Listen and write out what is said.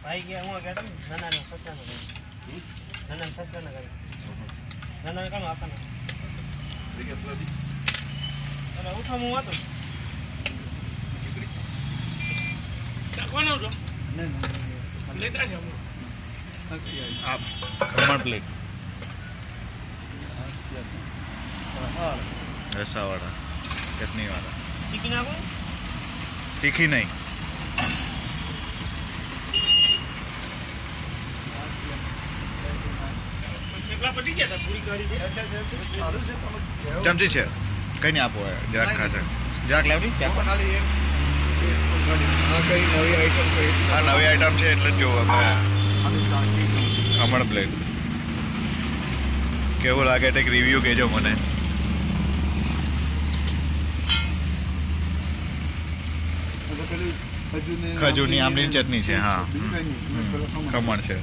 ભાઈ ગયા હું ગયા નાના સસરા નો નાના સસરા ના નાના કામ આપવાનો અરે ઉઠા હું હતો કોનો છો લેતા જાવ आप खमण प्लेट रसा वाला चटनी वाला ટીકી નાખો तीखी नहीं કેટલા પટી ગયા હતા પૂરી કરી चमची है कहीं नहीं आप જરાક ખાતા જરાક લાવની ખાલી કઈ નવી આઈટમ કઈ આ નવી આઈટમ છે એટલે જો અમે ખાલી ચાખી ખમણ પ્લેટ કેવું લાગે તે રિવ્યુ કહેજો મને ખજૂરની આમલીની ચટણી છે હા ખમણ છે